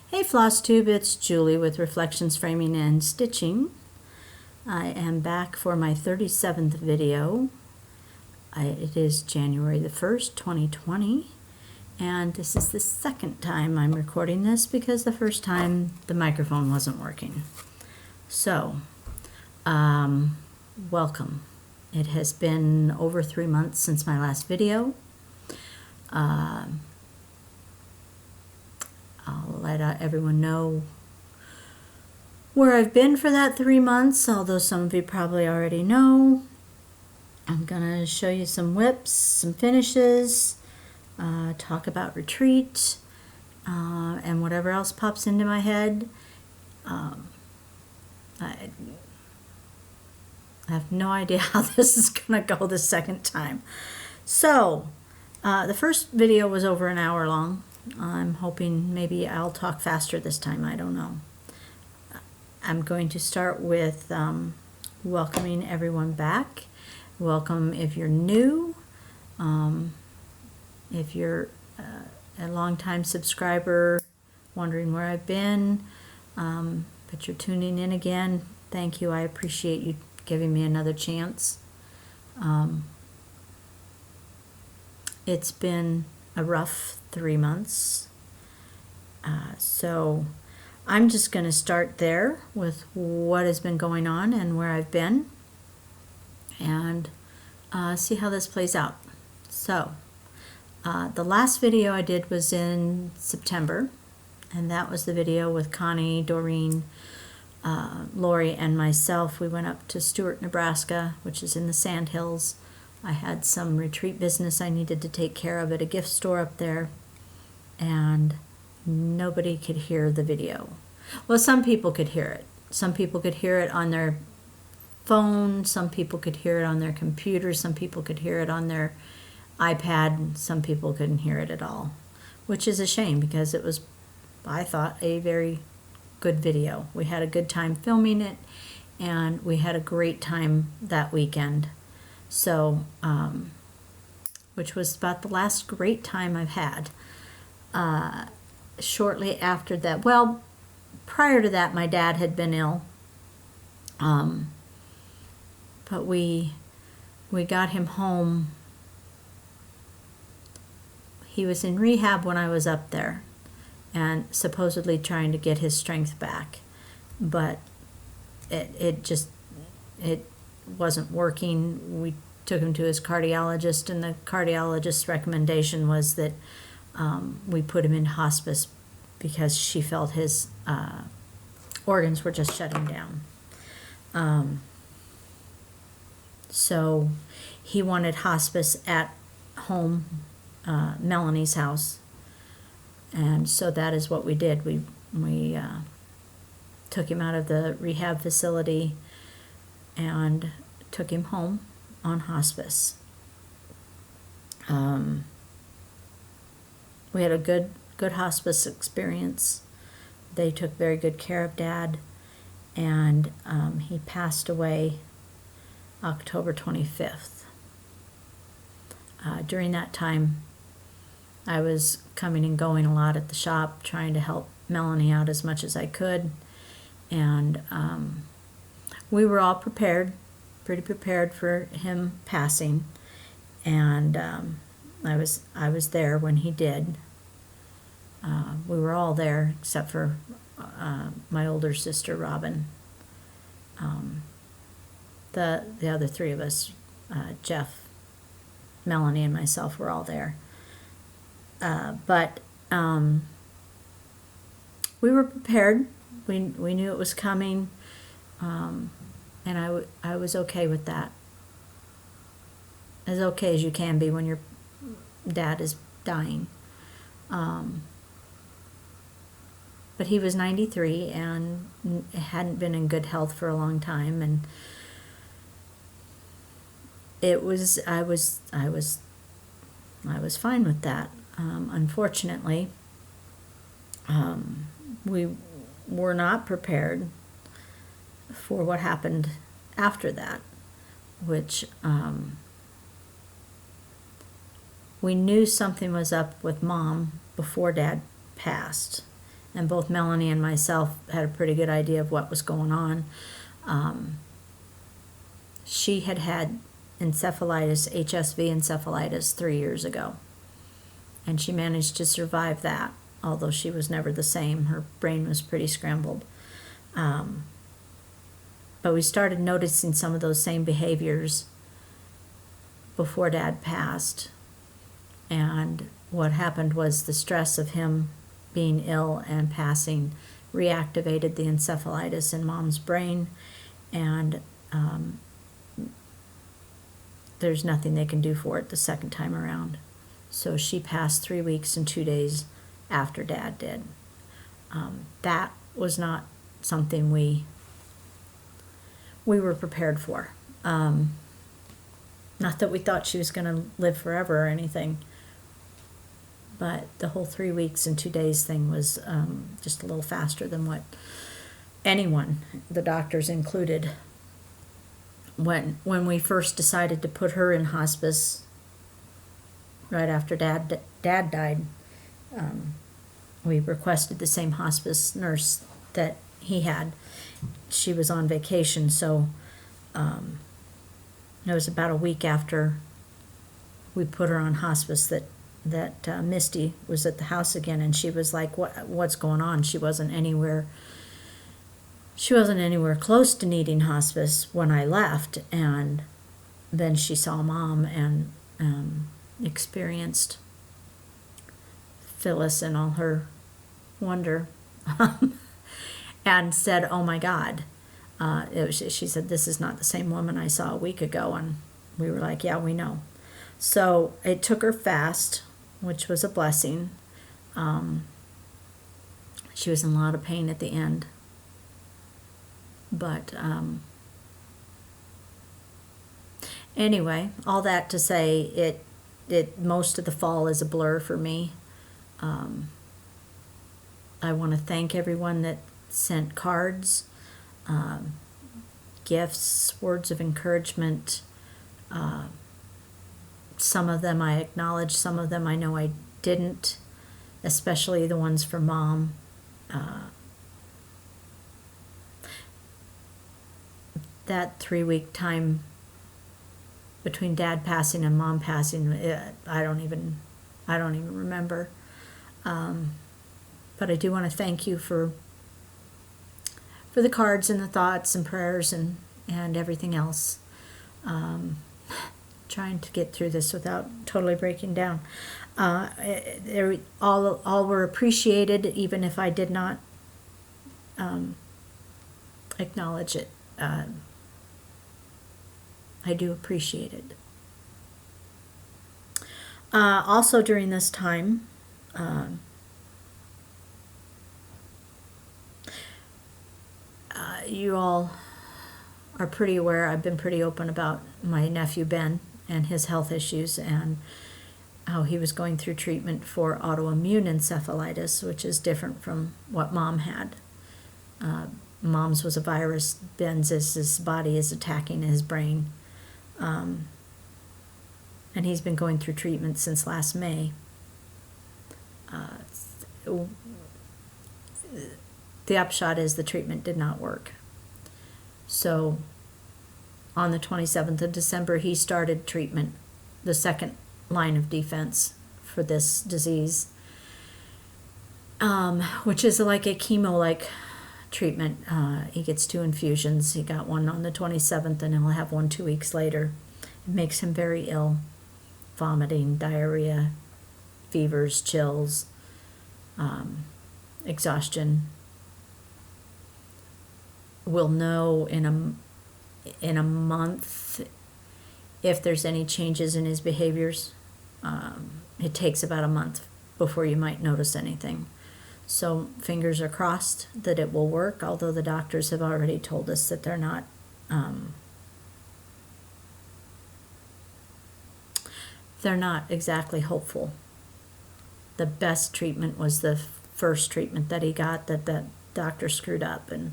Hey Floss Tube, it's Julie with Reflections Framing and Stitching. I am back for my 37th video. It is January the 1st, 2020, and this is the second time I'm recording this because the first time the microphone wasn't working. So, welcome. It has been over 3 months since my last video. I'll let everyone know where I've been for that 3 months, although some of you probably already know. I'm going to show you some whips, some finishes, talk about retreat, and whatever else pops into my head. I have no idea how this is going to go the second time. So, the first video was over an hour long. I'm hoping maybe I'll talk faster this time. I don't know. I'm going to start with welcoming everyone back. Welcome if you're new. If you're a long-time subscriber, wondering where I've been, but you're tuning in again, thank you. I appreciate you giving me another chance. It's been a rough 3 months. So I'm just going to start there with what has been going on and where I've been and see how this plays out. So the last video I did was in September, and that was the video with Connie, Doreen, Lori, and myself. We went up to Stewart, Nebraska, which is in the Sandhills. I had some retreat business I needed to take care of at a gift store up there, and nobody could hear the video. Well, some people could hear it. Some people could hear it on their phone, some people could hear it on their computer, some people could hear it on their iPad, and some people couldn't hear it at all, which is a shame because it was, I thought, a very good video. We had a good time filming it, and we had a great time that weekend. So, which was about the last great time I've had. Shortly after that, well, prior to that, my dad had been ill. But we got him home. He was in rehab when I was up there and supposedly trying to get his strength back. But it wasn't working. We took him to his cardiologist, and the cardiologist's recommendation was that we put him in hospice because she felt his organs were just shutting down. So he wanted hospice at home, Melanie's house, and so that is what we did. We took him out of the rehab facility and took him home on hospice. We had a good hospice experience. They took very good care of Dad, and he passed away October 25th. During that time, I was coming and going a lot at the shop, trying to help Melanie out as much as I could, and we were all pretty prepared for him passing, and I was there when he did. We were all there except for my older sister Robin. The other three of us, Jeff, Melanie, and myself, were all there. But we were prepared. We knew it was coming. And I was okay with that. As okay as you can be when your dad is dying. But he was 93 and hadn't been in good health for a long time, and I was fine with that. Unfortunately, we were not prepared for what happened after that, which we knew something was up with Mom before Dad passed, and both Melanie and myself had a pretty good idea of what was going on. She had had encephalitis, HSV encephalitis, 3 years ago. And she managed to survive that, although she was never the same. Her brain was pretty scrambled. But we started noticing some of those same behaviors before Dad passed. And what happened was the stress of him being ill and passing reactivated the encephalitis in Mom's brain, and there's nothing they can do for it the second time around. So she passed 3 weeks and 2 days after Dad did. That was not something we were prepared for. Not that we thought she was going to live forever or anything, but the whole 3 weeks and 2 days thing was just a little faster than what anyone, the doctors included, when we first decided to put her in hospice right after Dad died. We requested the same hospice nurse that he had. She was on vacation, so it was about a week after we put her on hospice that Misty was at the house again, and she was like, what's going on? She wasn't anywhere close to needing hospice when I left. And then she saw Mom and experienced Phyllis and all her wonder and said, oh my God. She said, this is not the same woman I saw a week ago. And we were like, yeah, we know. So it took her fast, which was a blessing. She was in a lot of pain at the end. But anyway, all that to say, it most of the fall is a blur for me. I want to thank everyone that sent cards, gifts, words of encouragement. Some of them I acknowledged, some of them I know I didn't, especially the ones for Mom. That 3-week time between Dad passing and Mom passing, I don't even remember. But I do want to thank you for the cards and the thoughts and prayers and everything else. Trying to get through this without totally breaking down. All were appreciated, even if I did not acknowledge it. I do appreciate it. Also during this time, you all are pretty aware, I've been pretty open about my nephew Ben and his health issues and how he was going through treatment for autoimmune encephalitis, which is different from what Mom had. Mom's was a virus. Ben's is his body is attacking his brain. And he's been going through treatment since last May. The upshot is the treatment did not work. So on the 27th of December, he started treatment, the second line of defense for this disease, which is like a chemo-like treatment. He gets 2 infusions. He got one on the 27th, and he'll have one 2 weeks later. It makes him very ill, vomiting, diarrhea, fevers, chills, exhaustion. We'll know in a month if there's any changes in his behaviors. It takes about a month before you might notice anything. So fingers are crossed that it will work, although the doctors have already told us that they're not exactly hopeful. The best treatment was the first treatment that he got that the doctor screwed up, and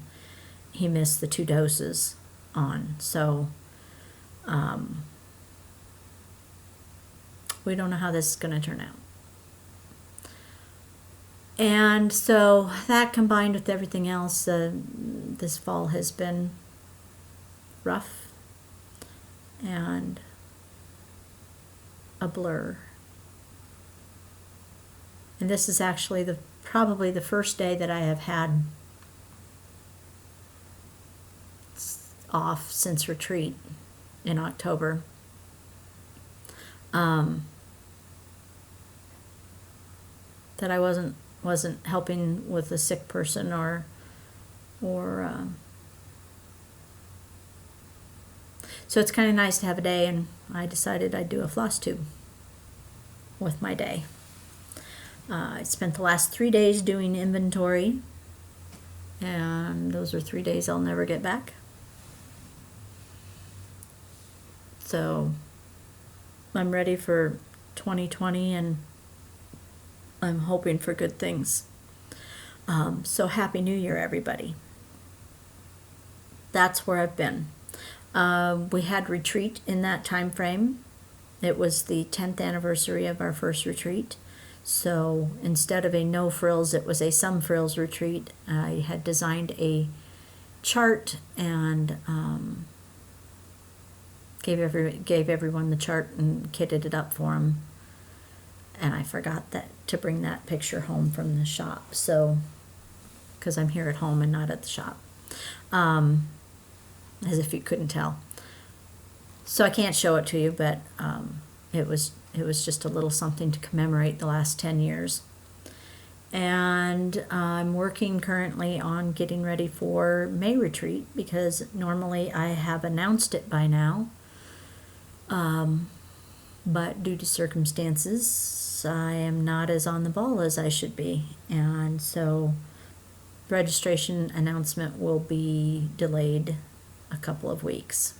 he missed the 2 doses on. So we don't know how this is going to turn out. And so that combined with everything else, this fall has been rough and a blur. And this is actually probably the first day that I have had off since retreat in October. That I wasn't helping with a sick person or so it's kind of nice to have a day, and I decided I'd do a floss tube with my day. I spent the last 3 days doing inventory, and those are 3 days I'll never get back. So I'm ready for 2020, and I'm hoping for good things. So Happy New Year, everybody. That's where I've been. We had retreat in that time frame. It was the 10th anniversary of our first retreat. So instead of a no frills, it was a some frills retreat. I had designed a chart and gave everyone the chart and kitted it up for them. And I forgot to bring that picture home from the shop. So, because I'm here at home and not at the shop, as if you couldn't tell. So I can't show it to you, but it was just a little something to commemorate the last 10 years. And I'm working currently on getting ready for May retreat, because normally I have announced it by now. But due to circumstances, I am not as on the ball as I should be. And so registration announcement will be delayed a couple of weeks.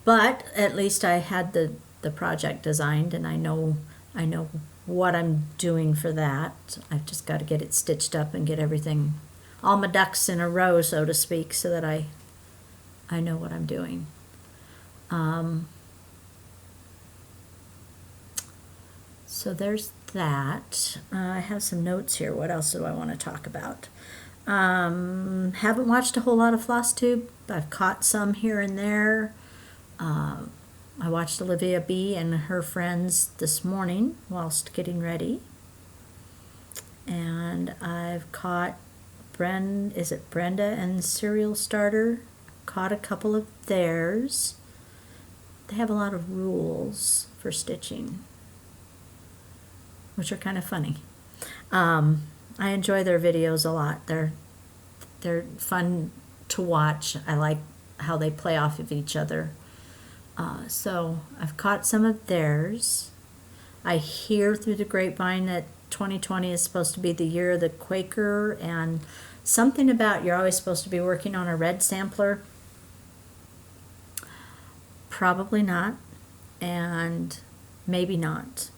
But at least I had the project designed, and I know what I'm doing for that. I've just got to get it stitched up and get everything, all my ducks in a row, so to speak, so that I know what I'm doing. So there's that. I have some notes here. What else do I want to talk about? Haven't watched a whole lot of Floss Tube. I've caught some here and there. I watched Olivia B. and her friends this morning whilst getting ready. And I've caught Brenda and Serial Starter. Caught a couple of theirs. They have a lot of rules for stitching, which are kind of funny. I enjoy their videos a lot. They're fun to watch. I like how they play off of each other. So I've caught some of theirs. I hear through the grapevine that 2020 is supposed to be the year of the Quaker, and something about you're always supposed to be working on a red sampler. Probably not, and maybe not.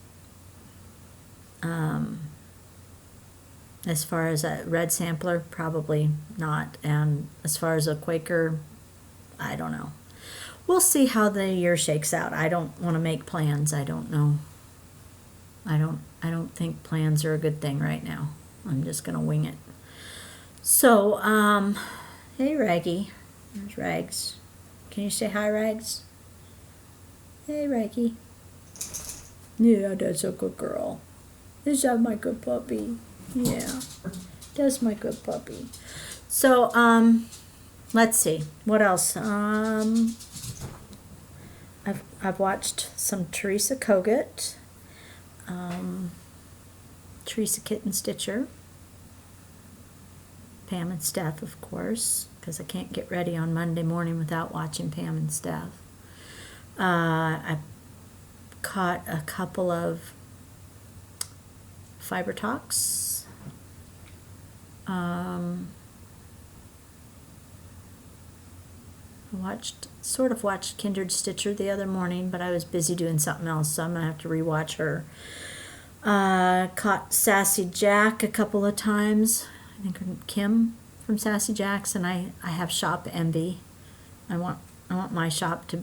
As far as a red sampler, probably not. And as far as a Quaker, I don't know. We'll see how the year shakes out. I don't want to make plans. I don't know. I don't think plans are a good thing right now. I'm just going to wing it. So, hey Raggy. There's Rags. Can you say hi, Rags? Hey Raggy. Yeah, that's a good girl. Is that my good puppy? Yeah, that's my good puppy. So, let's see. What else? I've watched some Teresa Kogut, Teresa Kitten Stitcher, Pam and Steph, of course, because I can't get ready on Monday morning without watching Pam and Steph. I caught a couple of Fiber Talks. I watched Kindred Stitcher the other morning, but I was busy doing something else, so I'm going to have to rewatch her. Caught Sassy Jack a couple of times. I think Kim from Sassy Jacks, and I have shop envy. I want my shop to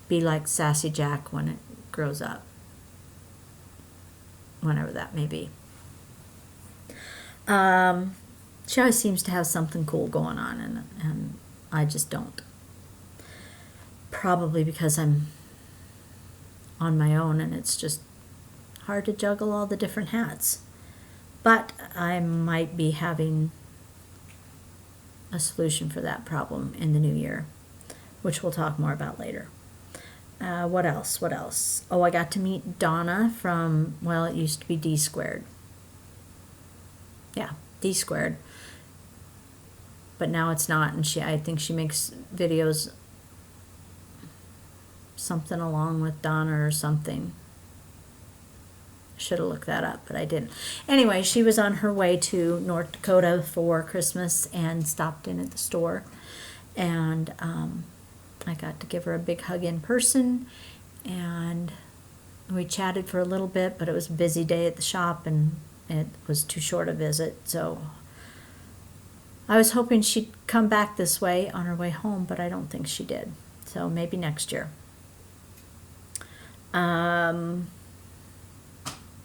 be like Sassy Jack when it grows up. whenever that may be. She always seems to have something cool going on, and I just don't. Probably because I'm on my own and it's just hard to juggle all the different hats. But I might be having a solution for that problem in the new year, which we'll talk more about later. What else? What else? Oh, I got to meet Donna from, well, it used to be D Squared. Yeah, D Squared. But now it's not, and I think she makes videos something along with Donna or something. Should have looked that up, but I didn't. Anyway, she was on her way to North Dakota for Christmas and stopped in at the store. And I got to give her a big hug in person. And we chatted for a little bit, but it was a busy day at the shop and it was too short a visit. So I was hoping she'd come back this way on her way home, but I don't think she did. So maybe next year.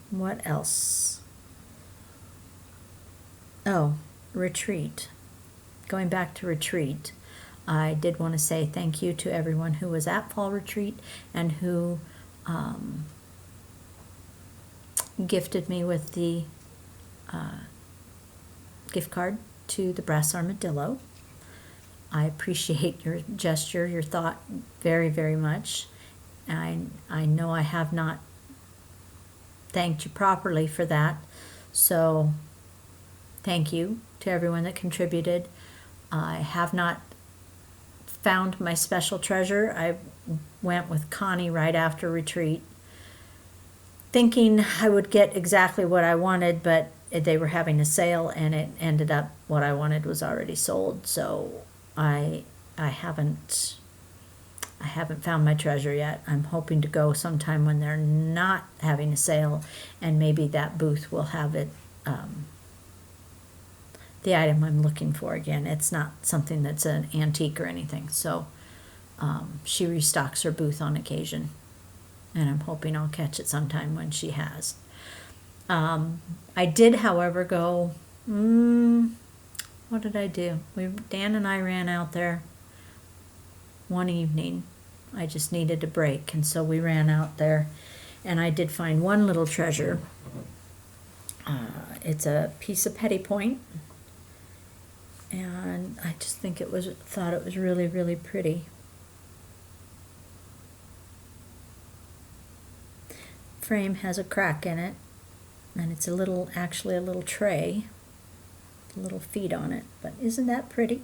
What else? Oh, retreat. Going back to retreat, I did want to say thank you to everyone who was at fall retreat and who gifted me with the gift card to the Brass Armadillo. I appreciate your gesture, your thought very, very much. I know I have not thanked you properly for that, so thank you to everyone that contributed. I have not found my special treasure. I went with Connie right after retreat, thinking I would get exactly what I wanted, but they were having a sale and it ended up what I wanted was already sold. So I haven't found my treasure yet. I'm hoping to go sometime when they're not having a sale, and maybe that booth will have it, the item I'm looking for again. It's not something that's an antique or anything. So she restocks her booth on occasion, and I'm hoping I'll catch it sometime when she has. I did, however, go, what did I do? Dan and I ran out there one evening. I just needed a break, and so we ran out there, and I did find one little treasure. It's a piece of petty point, and I just thought it was really, really pretty. Frame has a crack in it, and it's actually a little tray, little feet on it, but isn't that pretty?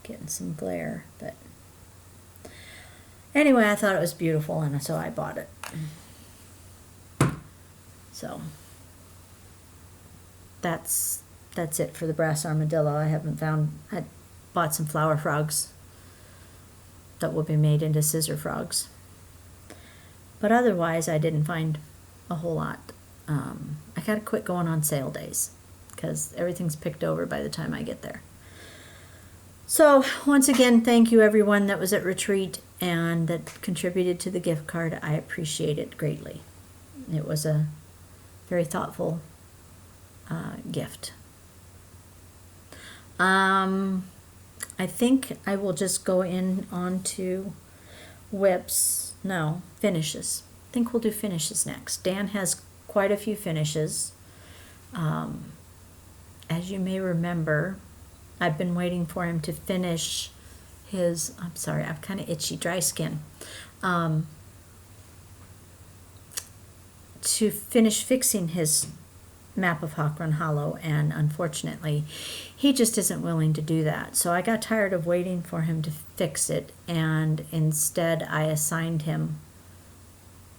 Getting some glare, but anyway, I thought it was beautiful, and so I bought it. So that's it for the Brass Armadillo. I bought some flower frogs that will be made into scissor frogs, but otherwise I didn't find a whole lot. I gotta quit going on sale days because everything's picked over by the time I get there. So once again, thank you everyone that was at retreat and that contributed to the gift card. I appreciate it greatly. It was a very thoughtful gift. I think I will just go on to finishes. I think we'll do finishes next. Dan has quite a few finishes. As you may remember, I've been waiting for him to finish his, I'm sorry, I've kind of itchy, dry skin. To finish fixing his map of Hawk Run Hollow, and unfortunately, he just isn't willing to do that. So I got tired of waiting for him to fix it, and instead I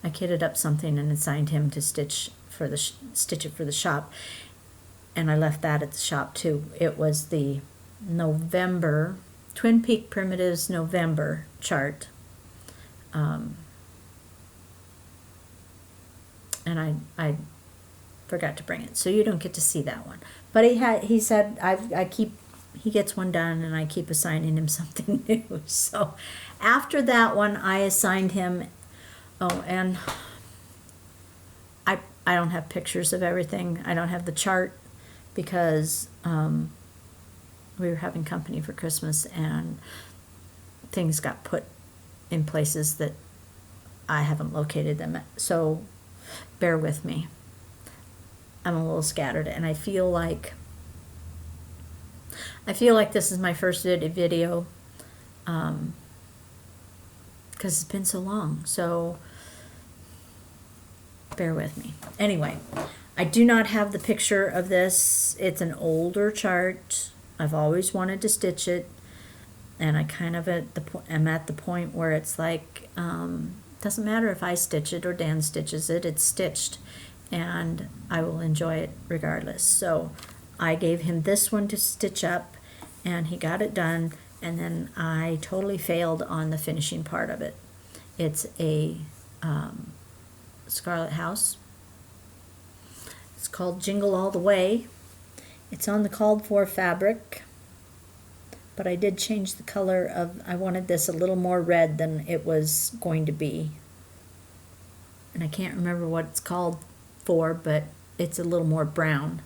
kitted up something and assigned him to stitch it for the shop, and I left that at the shop too. It was the November Twin Peak Primitives November chart, and I forgot to bring it, so you don't get to see that one. But he said he gets one done, and I keep assigning him something new. So after that one, I assigned him. Oh, and I don't have pictures of everything. I don't have the chart because we were having company for Christmas and things got put in places that I haven't located them at. So bear with me. I'm a little scattered, and I feel like this is my first video because it's been so long. So bear with me. Anyway, I do not have the picture of this. It's an older chart. I've always wanted to stitch it, and I kind of am at the point where it's like, doesn't matter if I stitch it or Dan stitches it, it's stitched, and I will enjoy it regardless. So I gave him this one to stitch up, and he got it done, and then I totally failed on the finishing part of it. It's a Scarlet House. It's called Jingle All the Way. It's on the called for fabric, but I did change the color of, I wanted this a little more red than it was going to be. And I can't remember what it's called for, but it's a little more brown,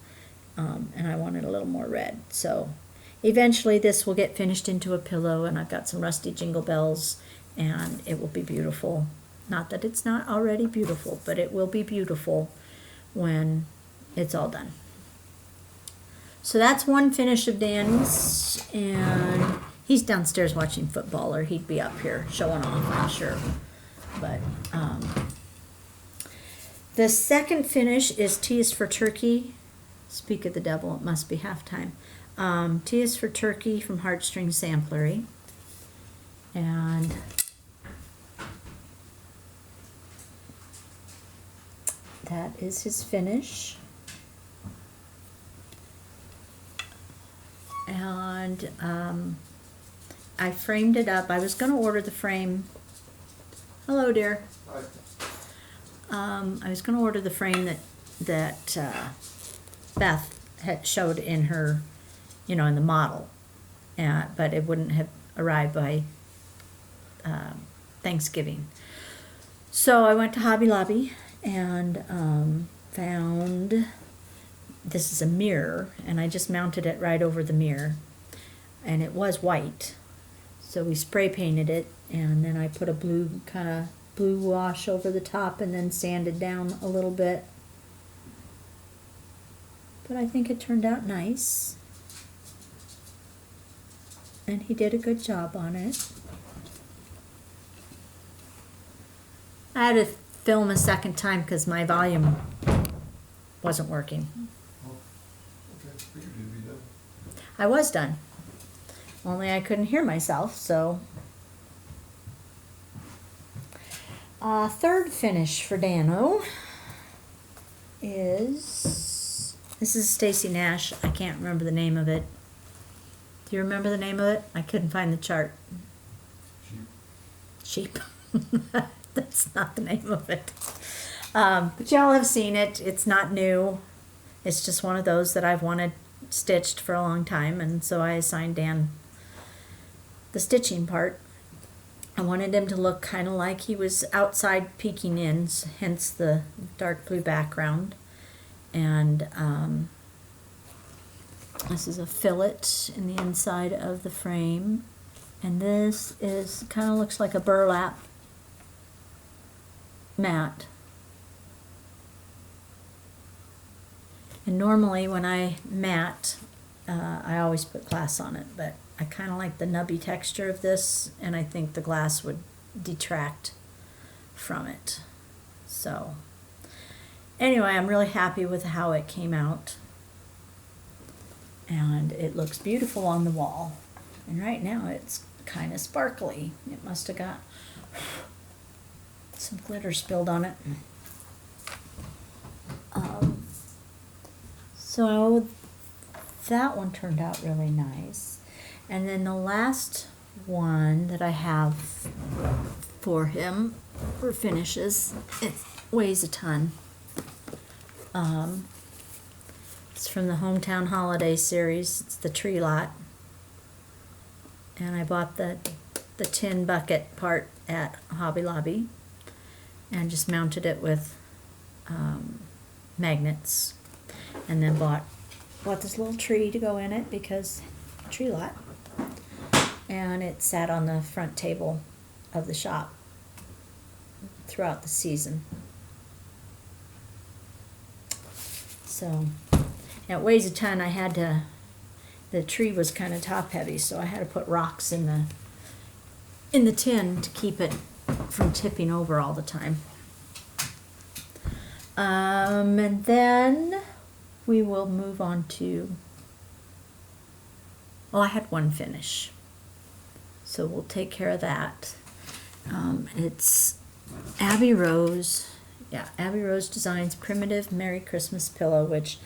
and I wanted a little more red. So eventually this will get finished into a pillow, and I've got some rusty jingle bells, and it will be beautiful. Not that it's not already beautiful, but it will be beautiful when it's all done. So that's one finish of Dan's, and he's downstairs watching football, or he'd be up here showing off, I'm sure. But the second finish is T is for Turkey. Speak of the devil, it must be halftime. T is for Turkey from Heartstring Samplery. And that is his finish. And I framed it up. I was going to order the frame. Hello, dear. I was going to order the frame that Beth had showed in her, in the model, but it wouldn't have arrived by Thanksgiving. So I went to Hobby Lobby and found, this is a mirror, and I just mounted it right over the mirror, and it was white. So we spray painted it, and then I put a blue wash over the top and then sanded down a little bit. But I think it turned out nice. And he did a good job on it. I had to film a second time because my volume wasn't working. I was done. Only I couldn't hear myself, so. Third finish for Dano is, this is Stacy Nash. I can't remember the name of it. Do you remember the name of it? I couldn't find the chart. Sheep. That's not the name of it. But y'all have seen it. It's not new. It's just one of those that I've wanted stitched for a long time, and so I assigned Dan the stitching part. I wanted him to look kind of like he was outside peeking in, hence the dark blue background. And this is a fillet in the inside of the frame, and this is kind of looks like a burlap mat. And normally when I mat, I always put glass on it, but I kind of like the nubby texture of this, and I think the glass would detract from it. So anyway, I'm really happy with how it came out, and it looks beautiful on the wall. And right now it's kind of sparkly. It must have got some glitter spilled on it. So that one turned out really nice. And then the last one that I have for him for finishes, it weighs a ton. It's from the Hometown Holiday series. It's the tree lot. And I bought the tin bucket part at Hobby Lobby and just mounted it with magnets, and then bought this little tree to go in it because tree lot, and it sat on the front table of the shop throughout the season. So it weighs a ton. The tree was kind of top heavy, so I had to put rocks in the tin to keep it from tipping over all the time. And then we will move on to, I had one finish, so we'll take care of that. It's Abby Rose Designs Primitive Merry Christmas Pillow, which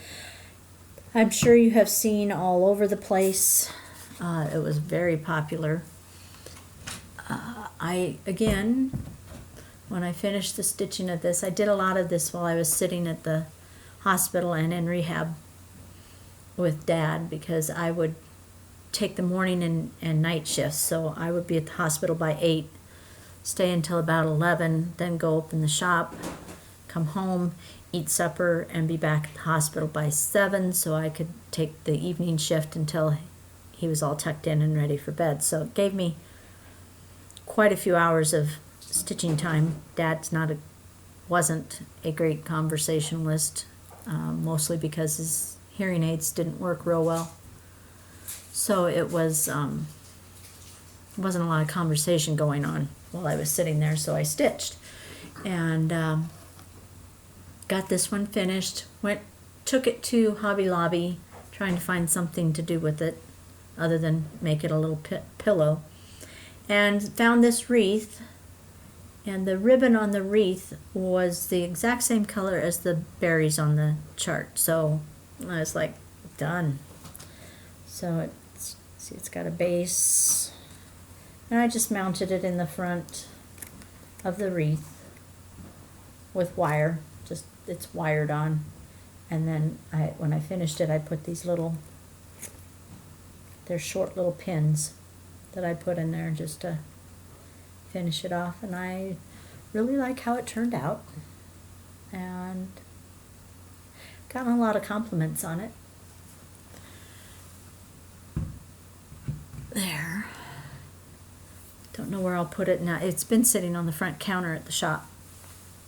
I'm sure you have seen all over the place. It was very popular. When I finished the stitching of this, I did a lot of this while I was sitting at the hospital and in rehab with Dad, because I would take the morning and night shifts. So I would be at the hospital by 8, stay until about 11, then go open the shop, come home, eat supper, and be back at the hospital by 7, so I could take the evening shift until he was all tucked in and ready for bed. So it gave me quite a few hours of stitching time. Dad's wasn't a great conversationalist, mostly because his hearing aids didn't work real well. So it wasn't a lot of conversation going on while I was sitting there, so I stitched. And got this one finished, took it to Hobby Lobby, trying to find something to do with it other than make it a little pillow, and found this wreath, and the ribbon on the wreath was the exact same color as the berries on the chart, so I was like, done. So it's got a base, and I just mounted it in the front of the wreath with wire. It's wired on, and then when I finished it, I put these they're short little pins that I put in there just to finish it off, and I really like how it turned out, and gotten a lot of compliments on it. There. Don't know where I'll put it now. It's been sitting on the front counter at the shop.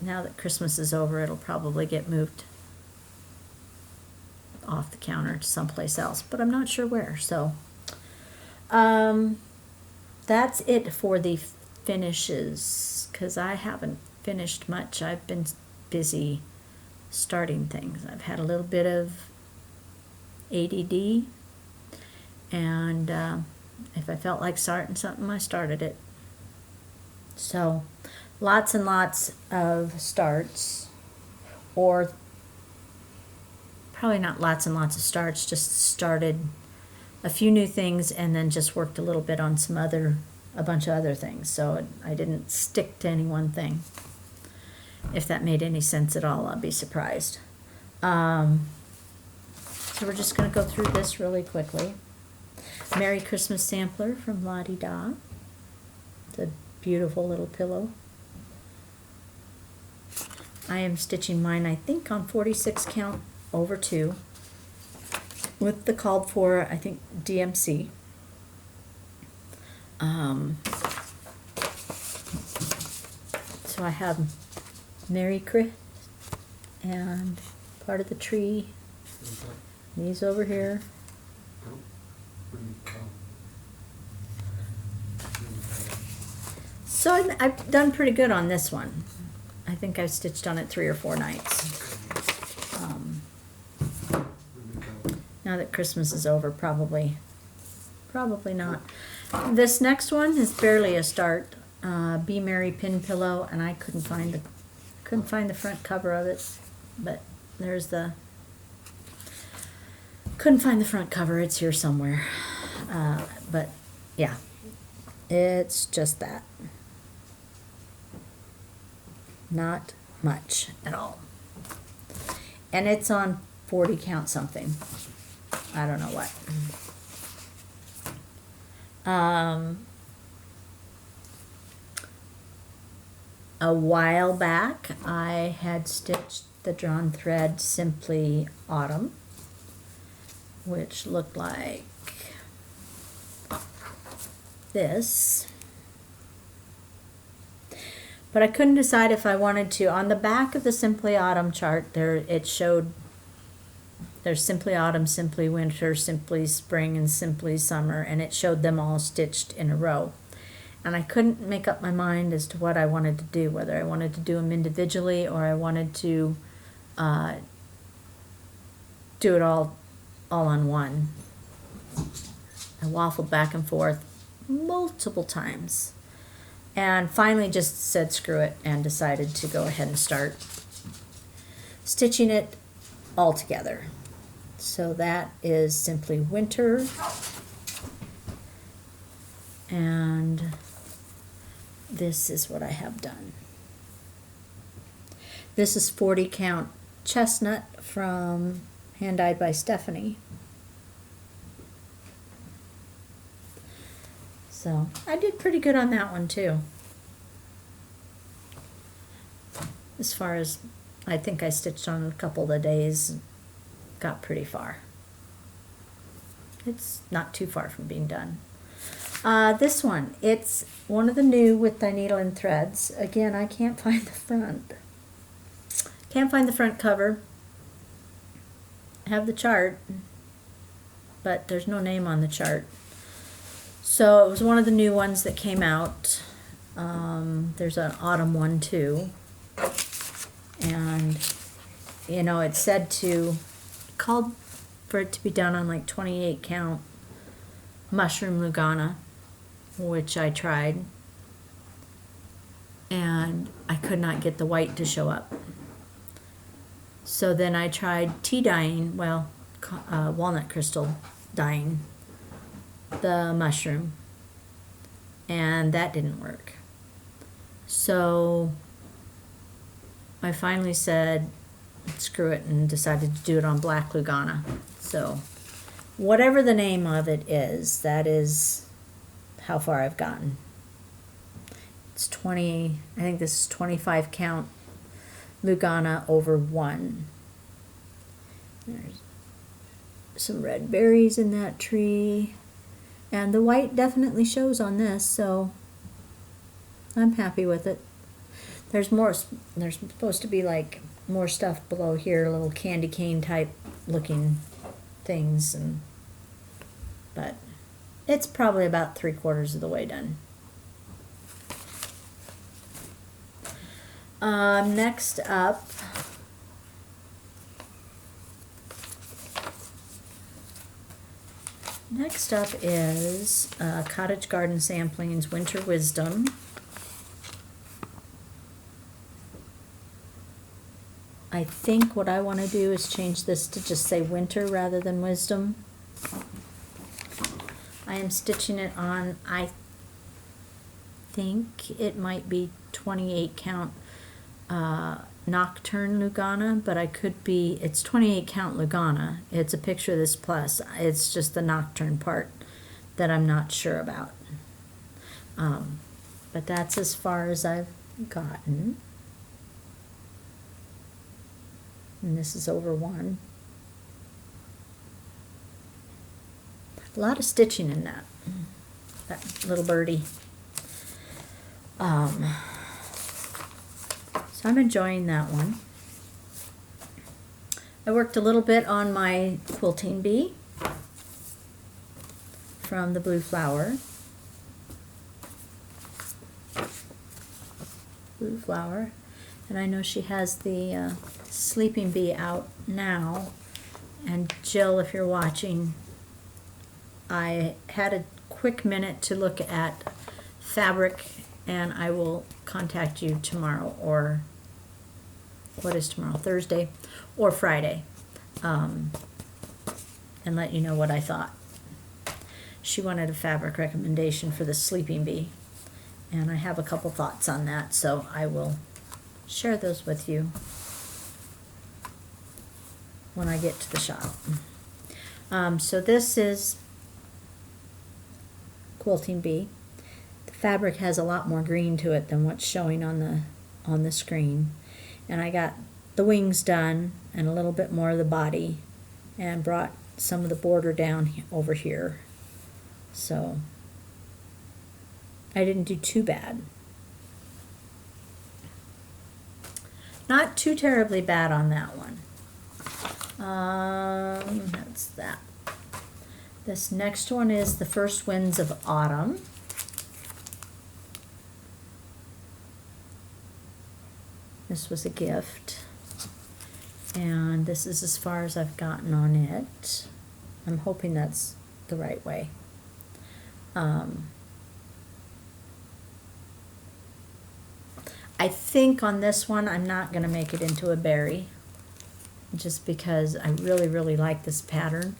Now that Christmas is over, it'll probably get moved off the counter to someplace else, but I'm not sure where. So that's it for the finishes, because I haven't finished much. I've been busy starting things. I've had a little bit of ADD, and if I felt like starting something, I started it. So lots and lots of starts, or probably not lots and lots of starts, just started a few new things and then just worked a little bit on a bunch of other things. So I didn't stick to any one thing. If that made any sense at all, I'll be surprised. So we're just going to go through this really quickly. Merry Christmas Sampler from La Di Da. It's a beautiful little pillow. I am stitching mine, I think, on 46 count over 2 with the called for, I think, DMC. So I have Merry Christmas and part of the tree. These over here. So I've done pretty good on this one. I think I've stitched on it 3 or 4 nights. Now that Christmas is over, probably not. This next one is barely a start. Be Merry Pin Pillow, and I couldn't find the front cover of it, but couldn't find the front cover. It's here somewhere. But yeah, it's just that. Not much at all. And it's on 40 count something. I don't know what. A while back, I had stitched the drawn thread Simply Autumn, which looked like this. But I couldn't decide if I wanted to. On the back of the Simply Autumn chart, it showed there's Simply Autumn, Simply Winter, Simply Spring, and Simply Summer, and it showed them all stitched in a row. And I couldn't make up my mind as to what I wanted to do, whether I wanted to do them individually or I wanted to do it all on one. I waffled back and forth multiple times. And finally just said screw it and decided to go ahead and start stitching it all together. So that is Simply Winter. And this is what I have done. This is 40 count Chestnut from Hand Dyed by Stephanie. So I did pretty good on that one too. As far as, I think I stitched on a couple of days, got pretty far. It's not too far from being done. This one, it's one of the new With Thy Needle and Threads. Again, I can't find the front. Can't find the front cover. I have the chart, but there's no name on the chart. So it was one of the new ones that came out. There's an autumn one too. And, you know, it said called for it to be done on like 28 count mushroom Lugana, which I tried. And I could not get the white to show up. So then I tried tea dyeing, walnut crystal dyeing the mushroom, and that didn't work. So I finally said screw it and decided to do it on black Lugana. So whatever the name of it is, that is how far I've gotten. It's 20, I think this is 25 count Lugana over 1. There's some red berries in that tree. And the white definitely shows on this, so I'm happy with it. There's more, there's supposed to be like more stuff below here, little candy cane type looking things, but it's probably about 3/4 of the way done. Next up, is Cottage Garden Samplings Winter Wisdom. I think what I want to do is change this to just say Winter rather than Wisdom. I am stitching it on, I think it might be 28 count Nocturne Lugana, but it's 28 count Lugana. It's a picture of this plus. It's just the Nocturne part that I'm not sure about. But that's as far as I've gotten. And this is over 1. A lot of stitching in that little birdie. So I'm enjoying that one. I worked a little bit on my quilting bee from the Blue Flower. And I know she has the sleeping bee out now. And Jill, if you're watching, I had a quick minute to look at fabric, and I will contact you tomorrow, or what is tomorrow? Thursday or Friday, and let you know what I thought. She wanted a fabric recommendation for the sleeping bee, and I have a couple thoughts on that, so I will share those with you when I get to the shop. So this is quilting bee. The fabric has a lot more green to it than what's showing on the screen, and I got the wings done and a little bit more of the body, and brought some of the border down over here. So I didn't do too bad. Not too terribly bad on that one. That's that. This next one is The First Winds of Autumn. This was a gift. And this is as far as I've gotten on it. I'm hoping that's the right way. I think on this one I'm not going to make it into a berry, just because I really, really like this pattern.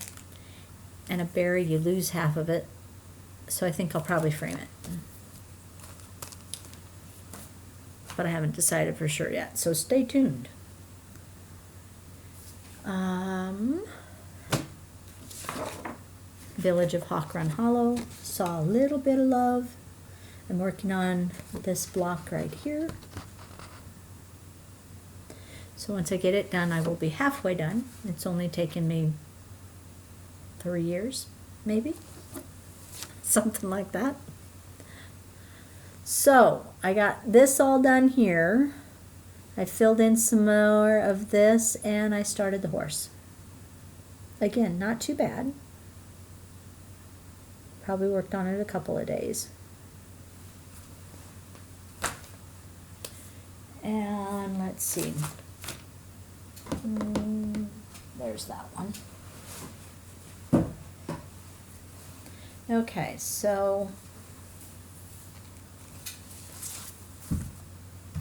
And a berry, you lose half of it. So I think I'll probably frame it. But I haven't decided for sure yet, so stay tuned. Village of Hawk Run Hollow, saw a little bit of love. I'm working on this block right here. So once I get it done, I will be halfway done. It's only taken me 3 years, maybe, something like that. So I got this all done here. I filled in some more of this, and I started the horse. Again, not too bad. Probably worked on it a couple of days. And let's see. There's that one. Okay, so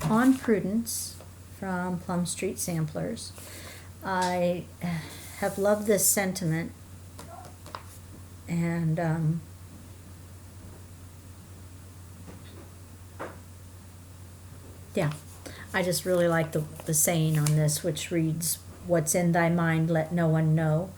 on Prudence from Plum Street Samplers, I have loved this sentiment, and yeah, I just really like the saying on this, which reads, "What's in thy mind let no one know,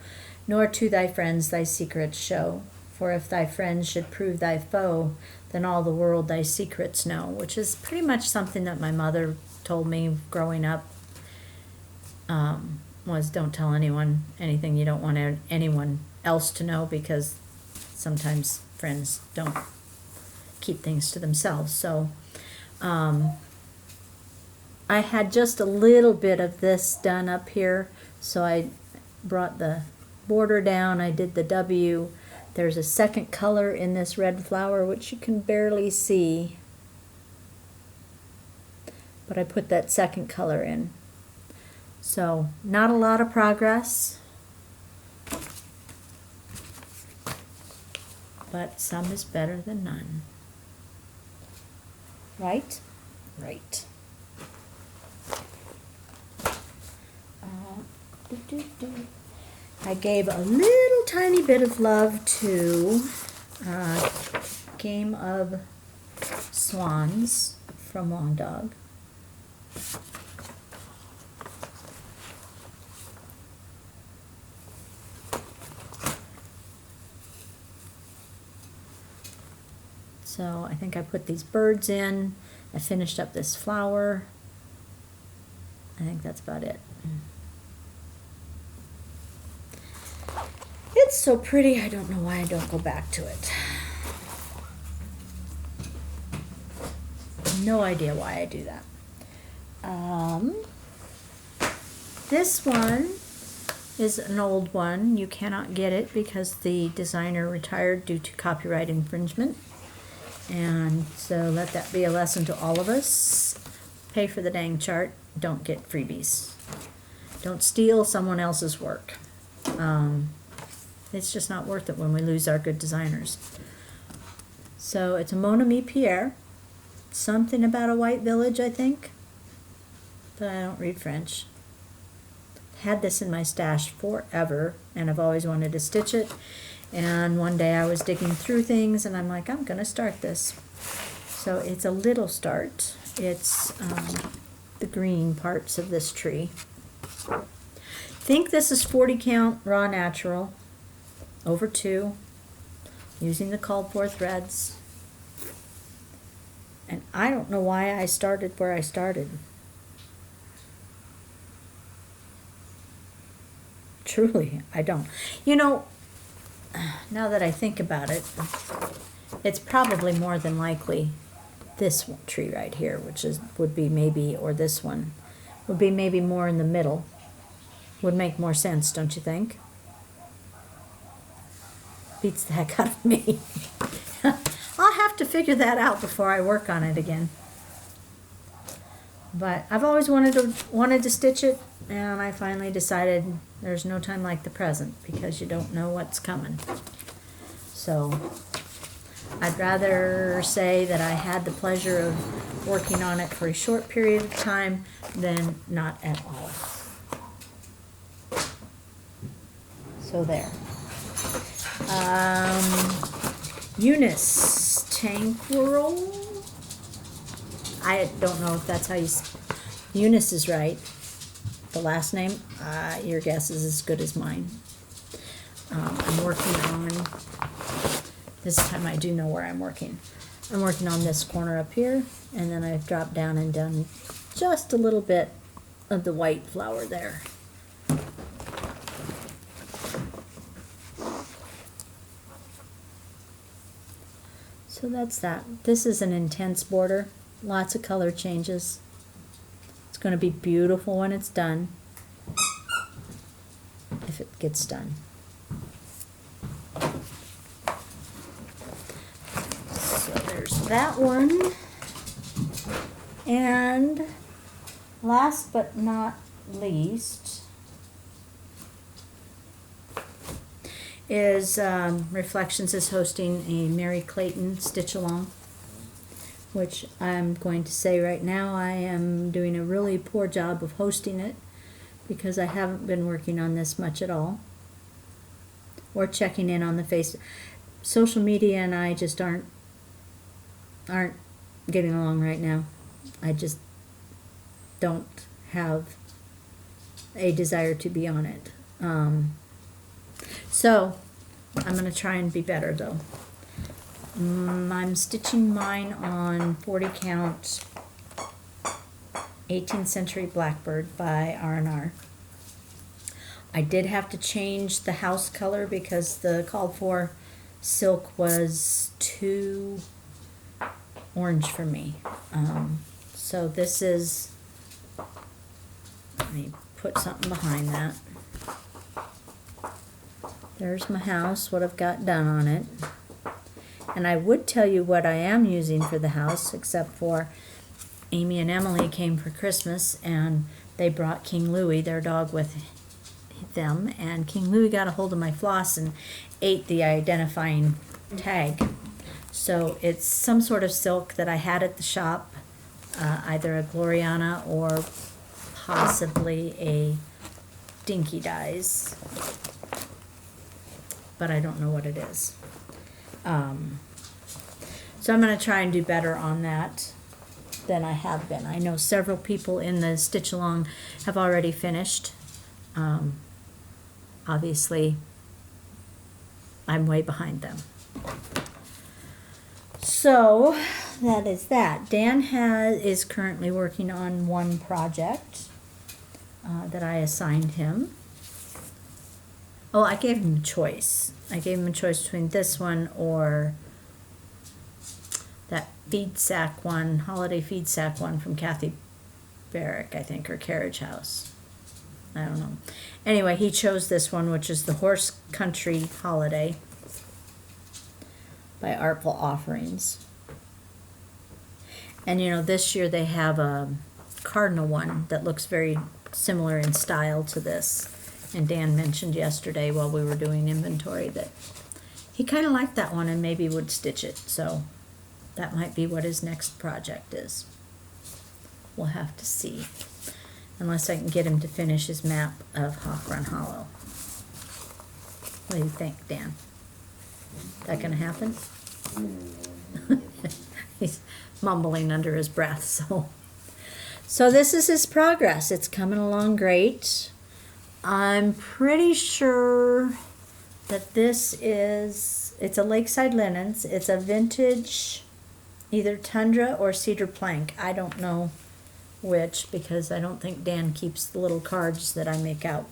nor to thy friends thy secrets show. For if thy friends should prove thy foe, then all the world thy secrets know," which is pretty much something that my mother told me growing up, was don't tell anyone anything you don't want anyone else to know, because sometimes friends don't keep things to themselves. So I had just a little bit of this done up here, so I brought the border down. I did the W. There's a second color in this red flower, which you can barely see, but I put that second color in. So not a lot of progress, but some is better than none. Right? Right. I gave a little tiny bit of love to Game of Swans from Long Dog. So I think I put these birds in. I finished up this flower. I think that's about it. It's so pretty, I don't know why I don't go back to it. No idea why I do that. This one is an old one. You cannot get it because the designer retired due to copyright infringement. And so let that be a lesson to all of us. Pay for the dang chart. Don't get freebies. Don't steal someone else's work. It's just not worth it when we lose our good designers. So it's a Mon Ami Pierre. Something about a white village, I think. But I don't read French. Had this in my stash forever, and I've always wanted to stitch it. And one day I was digging through things, and I'm like, I'm going to start this. So it's a little start. It's the green parts of this tree. I think this is 40 count raw natural. Over 2, using the called for threads. And I don't know why I started where I started. Truly, I don't. You know, now that I think about it, it's probably more than likely this tree right here, which would be maybe, or this one, would be maybe more in the middle. Would make more sense, don't you think? Beats the heck out of me. I'll have to figure that out before I work on it again. But I've always wanted to stitch it, and I finally decided there's no time like the present, because you don't know what's coming. So I'd rather say that I had the pleasure of working on it for a short period of time than not at all. So there. Eunice Tanquirl. I don't know if that's how you. Eunice is right. The last name, your guess is as good as mine. I'm working on. This time I do know where I'm working. I'm working on this corner up here, and then I've dropped down and done just a little bit of the white flower there. So that's that. This is an intense border. Lots of color changes. It's going to be beautiful when it's done. If it gets done. So there's that one. And last but not least is Reflections is hosting a Mary Clayton Stitch Along, which I'm going to say right now I am doing a really poor job of hosting it because I haven't been working on this much at all, or checking in on the face. Social media and I just aren't getting along right now. I just don't have a desire to be on it. So I'm going to try and be better though. I'm stitching mine on 40 count 18th Century Blackbird by R&R. I did have to change the house color because the called for silk was too orange for me. So this is, let me put something behind that. There's my house, what I've got done on it. And I would tell you what I am using for the house, except for Amy and Emily came for Christmas and they brought King Louie, their dog, with them. And King Louie got a hold of my floss and ate the identifying tag. So it's some sort of silk that I had at the shop, either a Gloriana or possibly a Dinky Dyes. But I don't know what it is. So I'm going to try and do better on that than I have been. I know several people in the Stitch Along have already finished. Obviously, I'm way behind them. So that is that. Dan is currently working on one project that I assigned him. Oh, I gave him a choice. I gave him a choice between this one or that feed sack one, holiday feed sack one from Kathy Barrick, I think, or Carriage House. I don't know. Anyway, he chose this one, which is the Horse Country Holiday by Artful Offerings. And you know, this year they have a cardinal one that looks very similar in style to this. And Dan mentioned yesterday while we were doing inventory that he kind of liked that one and maybe would stitch it. So that might be what his next project is. We'll have to see. Unless I can get him to finish his map of Hawk Run Hollow. What do you think, Dan? That gonna happen? He's mumbling under his breath. So this is his progress. It's coming along great. I'm pretty sure that it's a Lakeside Linens. It's a vintage, either Tundra or Cedar Plank. I don't know which, because I don't think Dan keeps the little cards that I make out.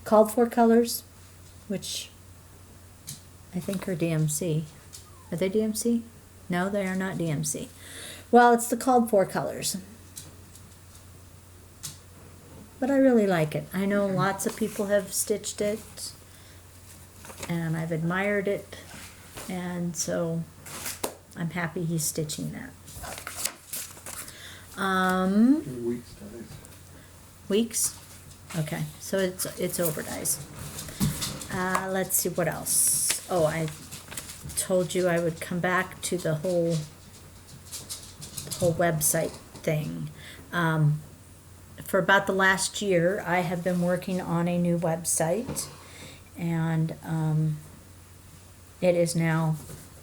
called for colors, which I think are DMC. Are they DMC? No, they are not DMC. Well, it's the called for colors. But I really like it. I know lots of people have stitched it, and I've admired it, and so I'm happy he's stitching that. Weeks? Okay, so it's over, guys. Let's see what else. Oh, I told you I would come back to the whole website thing. For about the last year, I have been working on a new website, and it is now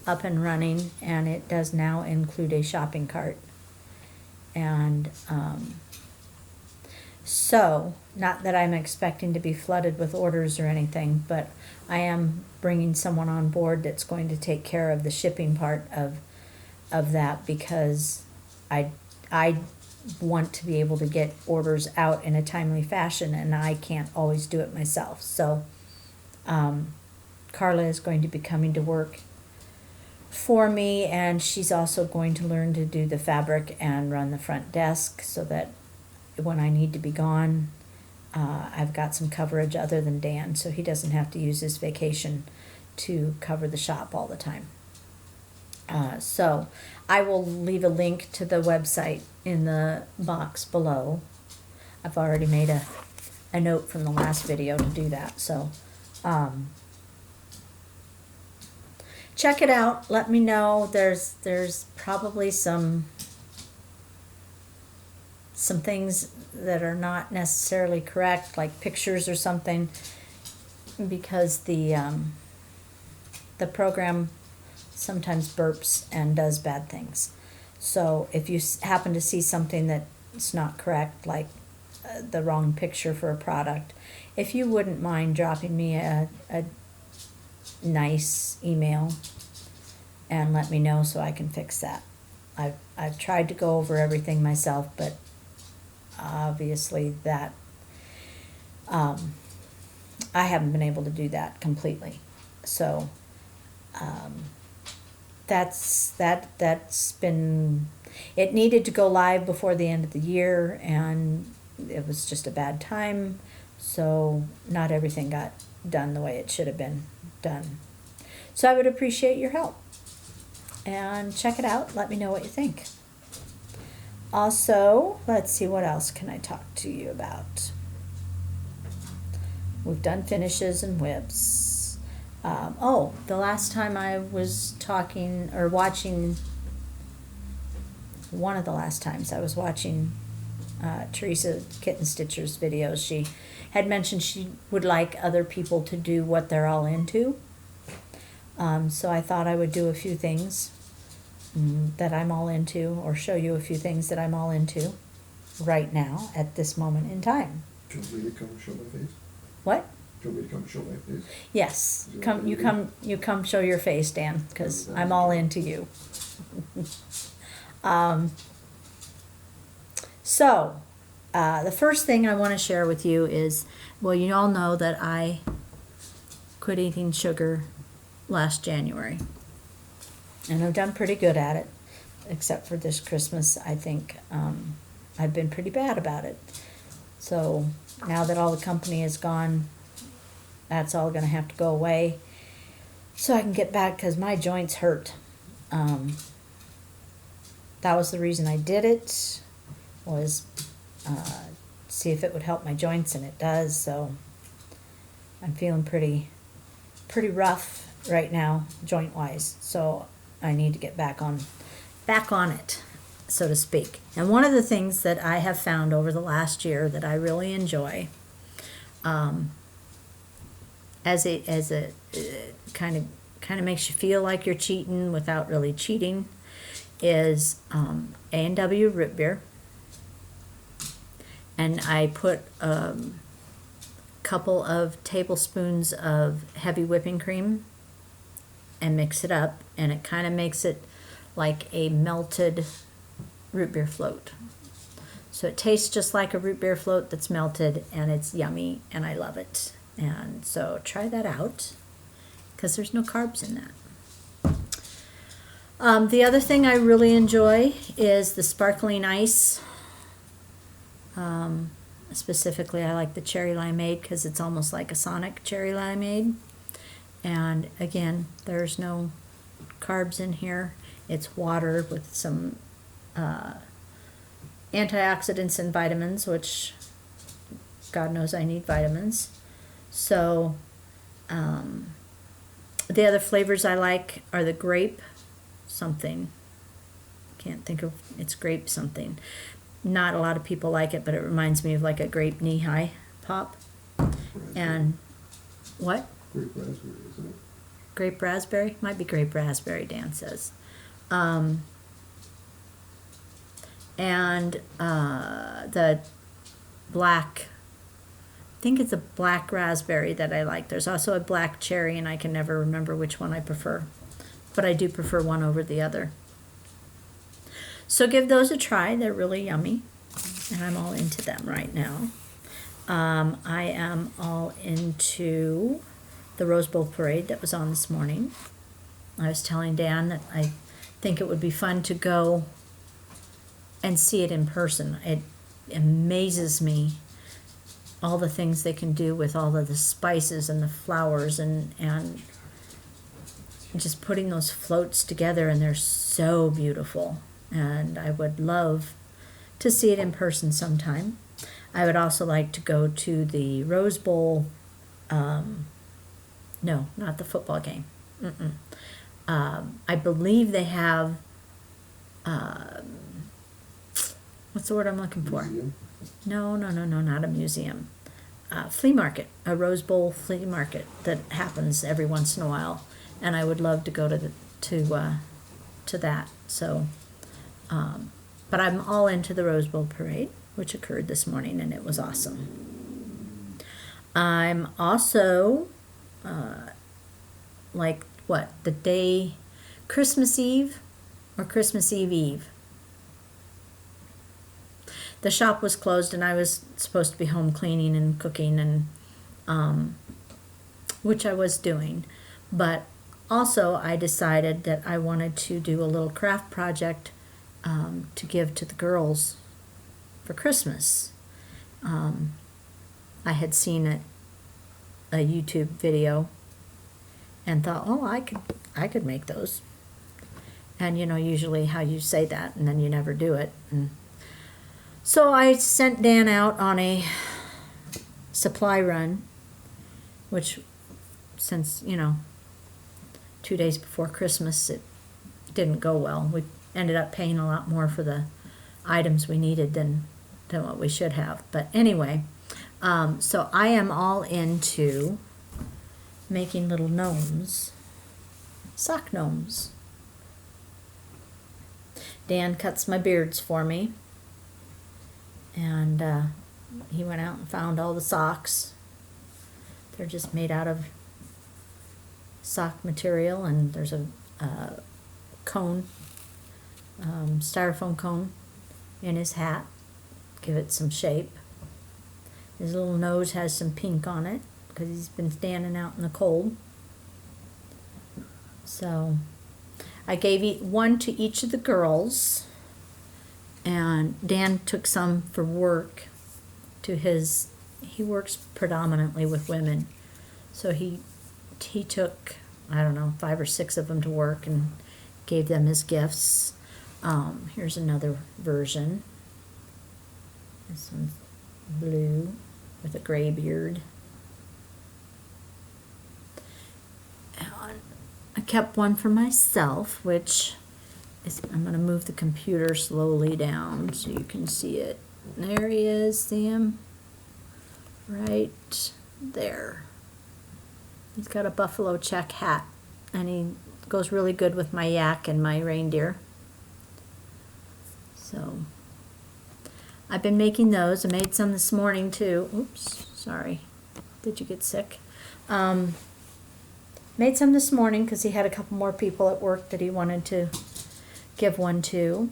up and running, and it does now include a shopping cart. And so, not that I'm expecting to be flooded with orders or anything, but I am bringing someone on board that's going to take care of the shipping part of that, because I want to be able to get orders out in a timely fashion, and I can't always do it myself. So Carla is going to be coming to work for me, and she's also going to learn to do the fabric and run the front desk, so that when I need to be gone, I've got some coverage other than Dan, so he doesn't have to use his vacation to cover the shop all the time. So I will leave a link to the website in the box below. I've already made a note from the last video to do that. So check it out. Let me know. There's probably some things that are not necessarily correct, like pictures or something, because the program sometimes burps and does bad things. So if you happen to see something that's not correct, like the wrong picture for a product, if you wouldn't mind dropping me a nice email and let me know so I can fix that. I've tried to go over everything myself, but obviously that I haven't been able to do that completely. So that's been, it needed to go live before the end of the year, and it was just a bad time, so not everything got done the way it should have been done. So I would appreciate your help, and check it out. Let me know what you think. Also, let's see, what else can I talk to you about? We've done finishes and whips. The last time I was talking or watching, one of the last times I was watching Teresa Kitten Stitcher's videos, she had mentioned she would like other people to do what they're all into. So I thought I would do a few things that I'm all into, or show you a few things that I'm all into right now at this moment in time. Do you want me to come show my face? What? Do you want me to come show my face? Yes, you come show your face, Dan, because I'm all into you. So the first thing I want to share with you is, well, you all know that I quit eating sugar last January, and I've done pretty good at it, except for this Christmas. I think I've been pretty bad about it. So now that all the company is gone, that's all going to have to go away, so I can get back, because my joints hurt. That was the reason I did it, was see if it would help my joints, and it does. So I'm feeling pretty rough right now, joint wise. So I need to get back on it, so to speak. And one of the things that I have found over the last year that I really enjoy, as a kind of makes you feel like you're cheating without really cheating, is A&W root beer. And I put a couple of tablespoons of heavy whipping cream and mix it up, and it kind of makes it like a melted root beer float. So it tastes just like a root beer float that's melted, and it's yummy, and I love it. And so try that out, because there's no carbs in that. The other thing I really enjoy is the sparkling ice. Specifically, I like the cherry limeade because it's almost like a Sonic cherry limeade. And again, there's no carbs in here. It's water with some antioxidants and vitamins, which God knows I need vitamins. So the other flavors I like are the grape something. Can't think of, it's grape something. Not a lot of people like it, but it reminds me of like a grape knee-high pop. And what? Grape raspberry, isn't it? Grape raspberry? Might be grape raspberry, Dan says. And the black, I think it's a black raspberry that I like. There's also a black cherry, and I can never remember which one I prefer. But I do prefer one over the other. So give those a try. They're really yummy, and I'm all into them right now. I am all into the Rose Bowl parade that was on this morning. I was telling Dan that I think it would be fun to go and see it in person. It amazes me all the things they can do with all of the spices and the flowers and just putting those floats together, and they're so beautiful. And I would love to see it in person sometime. I would also like to go to the Rose Bowl, no, not the football game. I believe they have, what's the word I'm looking for? Museum? No, not a museum. Flea market, a Rose Bowl flea market that happens every once in a while, and I would love to go to that. So, but I'm all into the Rose Bowl parade, which occurred this morning, and it was awesome. I'm also like what, the day Christmas Eve or Christmas Eve. The shop was closed, and I was supposed to be home cleaning and cooking, and which I was doing. But also, I decided that I wanted to do a little craft project to give to the girls for Christmas. I had seen a YouTube video and thought, oh, I could make those. And you know, usually how you say that and then you never do it. And so I sent Dan out on a supply run, which since, 2 days before Christmas, it didn't go well. We ended up paying a lot more for the items we needed than what we should have. But anyway, so I am all into making little gnomes, sock gnomes. Dan cuts my beards for me, and he went out and found all the socks. They're just made out of sock material, and there's a cone, styrofoam cone in his hat. Give it some shape. His little nose has some pink on it because he's been standing out in the cold. So I gave one to each of the girls, and Dan took some for work to he works predominantly with women, so he took, I don't know, 5 or 6 of them to work and gave them as gifts. Here's another version. This one's blue with a gray beard. And I kept one for myself, which is, I'm going to move the computer slowly down so you can see it. There he is, see him? Right there. He's got a buffalo check hat, and he goes really good with my yak and my reindeer. So I've been making those. I made some this morning too. Oops, sorry. Did you get sick? Made some this morning because he had a couple more people at work that he wanted to give one to.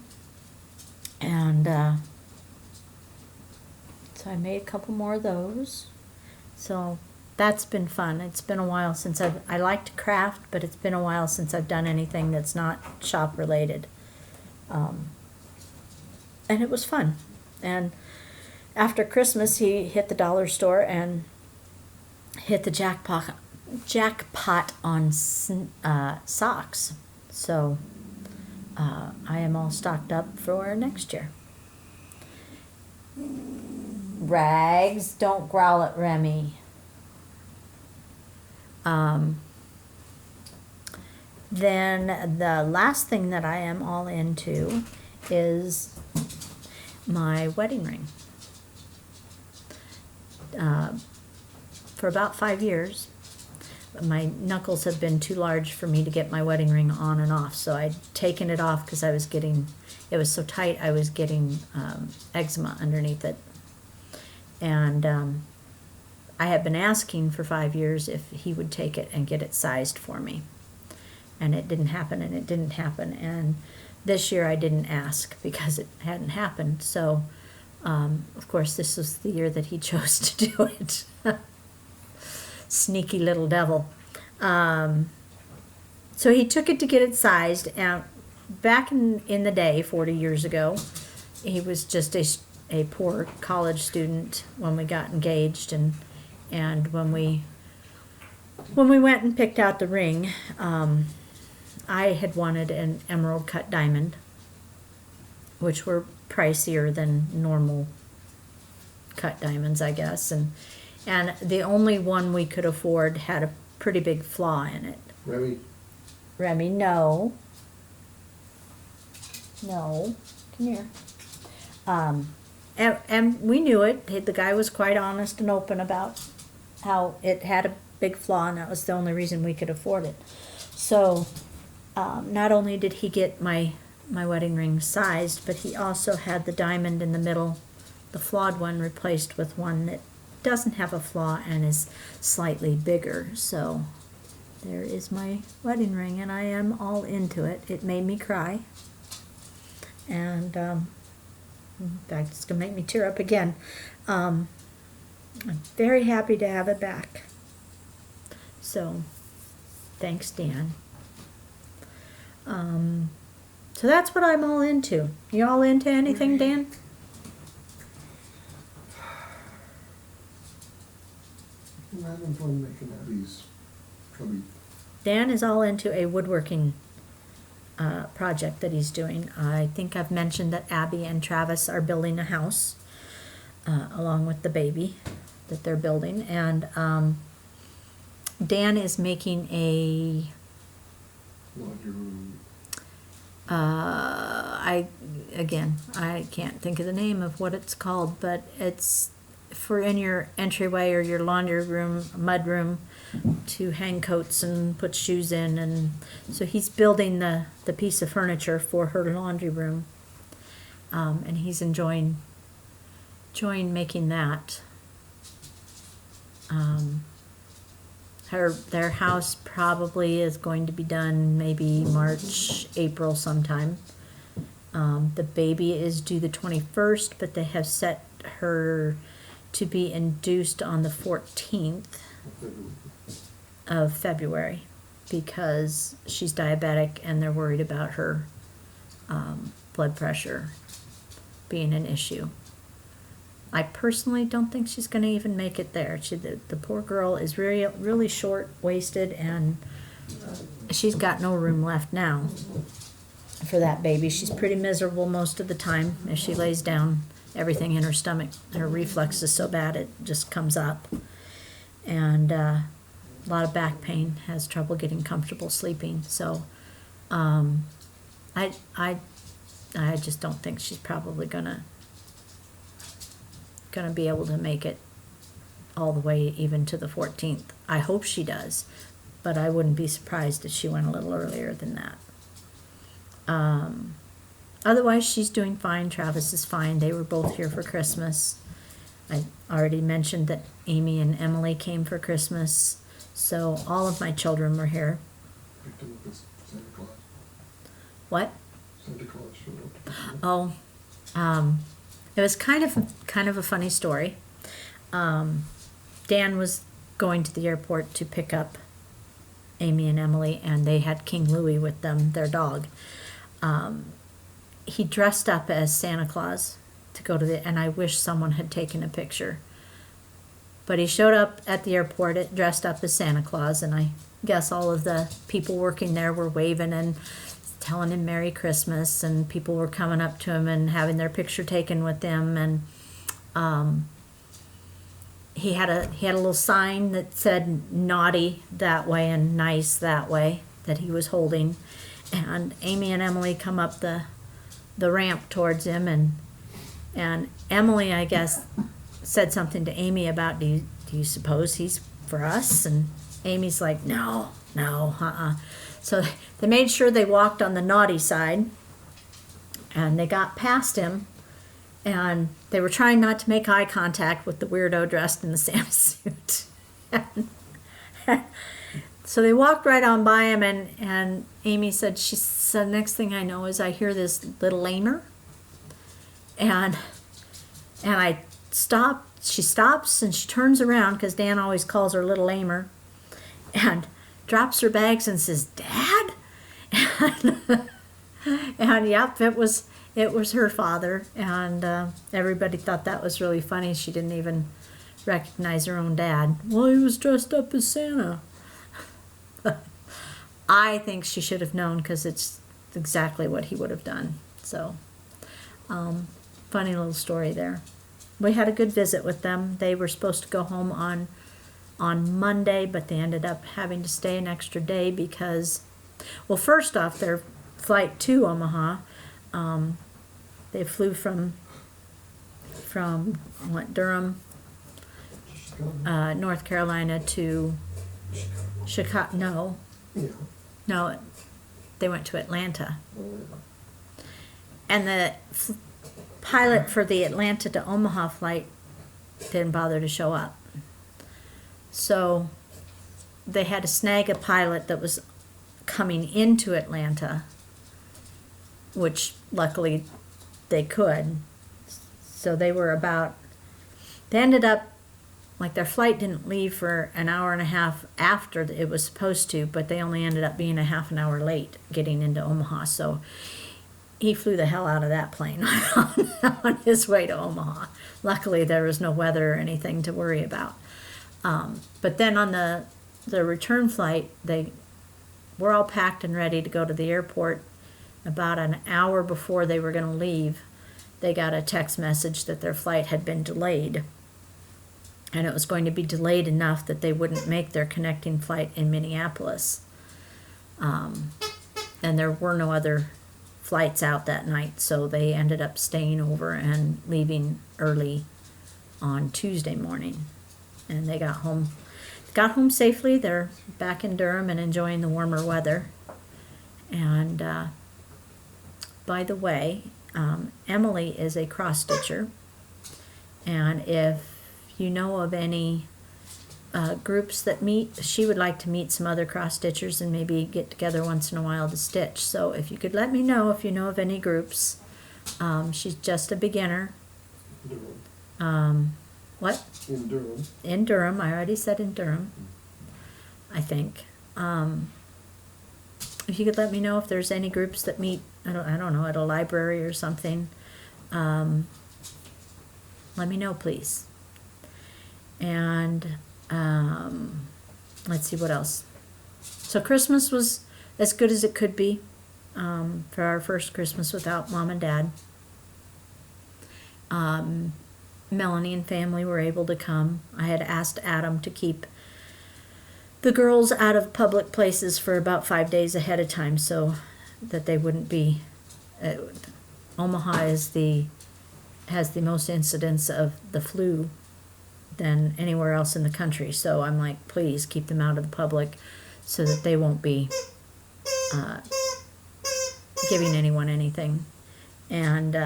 And So I made a couple more of those. So that's been fun. It's been a while since I like to craft, but it's been a while since I've done anything that's not shop related. And it was fun. And after Christmas, he hit the dollar store and hit the jackpot on socks. So I am all stocked up for next year. Rags, don't growl at Remy. Then the last thing that I am all into is my wedding ring. For about 5 years, my knuckles have been too large for me to get my wedding ring on and off, so I'd taken it off because it was so tight I was getting eczema underneath it. And I had been asking for 5 years if he would take it and get it sized for me. And it didn't happen, and it didn't happen. And this year I didn't ask because it hadn't happened. So, of course, this was the year that he chose to do it. Sneaky little devil. So he took it to get it sized. And back in the day, 40 years ago, he was just a poor college student when we got engaged. And when we went and picked out the ring, I had wanted an emerald cut diamond, which were pricier than normal cut diamonds, I guess. And the only one we could afford had a pretty big flaw in it. Remy, no. No. Come here. And we knew it. The guy was quite honest and open about how it had a big flaw, and that was the only reason we could afford it. So not only did he get my wedding ring sized, but he also had the diamond in the middle, the flawed one, replaced with one that doesn't have a flaw and is slightly bigger. So there is my wedding ring, and I am all into it. It made me cry. And in fact, it's going to make me tear up again. I'm very happy to have it back. So, thanks, Dan. So that's what I'm all into. You all into anything, Dan? I'm having fun making Abby's cubby. Dan is all into a woodworking project that he's doing. I think I've mentioned that Abby and Travis are building a house along with the baby that they're building, and Dan is making a Laundry room. I can't think of the name of what it's called, but it's for in your entryway or your laundry room, mud room, to hang coats and put shoes in. And so he's building the piece of furniture for her laundry room, and he's enjoying making that. Their house probably is going to be done maybe March, April sometime. The baby is due the 21st, but they have set her to be induced on the 14th of February because she's diabetic and they're worried about her blood pressure being an issue. I personally don't think she's going to even make it there. The poor girl is really short-waisted, and she's got no room left now for that baby. She's pretty miserable most of the time. If she lays down, everything in her stomach, her reflux is so bad it just comes up. And a lot of back pain, has trouble getting comfortable sleeping. So I just don't think she's probably gonna be able to make it all the way even to the 14th. I hope she does, but I wouldn't be surprised if she went a little earlier than that. Otherwise, she's doing fine. Travis is fine. They were both here for Christmas. I already mentioned that Amy and Emily came for Christmas, so all of my children were here. Picked him up as Santa Claus. What? Santa Claus showed up. Oh, it was kind of a funny story. Dan was going to the airport to pick up Amy and Emily, and they had King Louie with them, their dog. He dressed up as Santa Claus to go to and I wish someone had taken a picture. But he showed up at the airport dressed up as Santa Claus, and I guess all of the people working there were waving and telling him Merry Christmas, and people were coming up to him and having their picture taken with him, and he had a little sign that said naughty that way and nice that way that he was holding. And Amy and Emily come up the ramp towards him, and Emily, I guess, said something to Amy about, do you suppose he's for us? And Amy's like, no, So they made sure they walked on the naughty side, and they got past him, and they were trying not to make eye contact with the weirdo dressed in the Santa suit. So they walked right on by him, and Amy said, next thing I know is I hear this little lamer, and I stop. She stops and she turns around, because Dan always calls her little lamer, and drops her bags and says, Dad? And yep, it was her father, and everybody thought that was really funny. She didn't even recognize her own dad. Well, he was dressed up as Santa. I think she should have known, because it's exactly what he would have done. So, funny little story there. We had a good visit with them. They were supposed to go home on Monday, but they ended up having to stay an extra day because, well, first off, their flight to Omaha, they flew from Durham, North Carolina to Chicago. No, they went to Atlanta. And the pilot for the Atlanta to Omaha flight didn't bother to show up. So they had to snag a pilot that was coming into Atlanta, which luckily they could. So they ended up, like, their flight didn't leave for an hour and a half after it was supposed to, but they only ended up being a half an hour late getting into Omaha. So he flew the hell out of that plane on his way to Omaha. Luckily, there was no weather or anything to worry about. But then on the return flight, they were all packed and ready to go to the airport. About an hour before they were going to leave, they got a text message that their flight had been delayed. And it was going to be delayed enough that they wouldn't make their connecting flight in Minneapolis. And there were no other flights out that night, so they ended up staying over and leaving early on Tuesday morning. And they got home safely. They're back in Durham and enjoying the warmer weather. And by the way, Emily is a cross-stitcher, and if you know of any groups that meet, she would like to meet some other cross-stitchers and maybe get together once in a while to stitch. So if you could let me know if you know of any groups. She's just a beginner. What? In Durham. In Durham. I already said in Durham, I think. If you could let me know if there's any groups that meet, I don't know, at a library or something. Let me know, please. And let's see what else. So Christmas was as good as it could be for our first Christmas without Mom and Dad. Melanie and family were able to come. I had asked Adam to keep the girls out of public places for about 5 days ahead of time so that they wouldn't be... Omaha has the most incidence of the flu than anywhere else in the country. So I'm like, please keep them out of the public so that they won't be giving anyone anything. And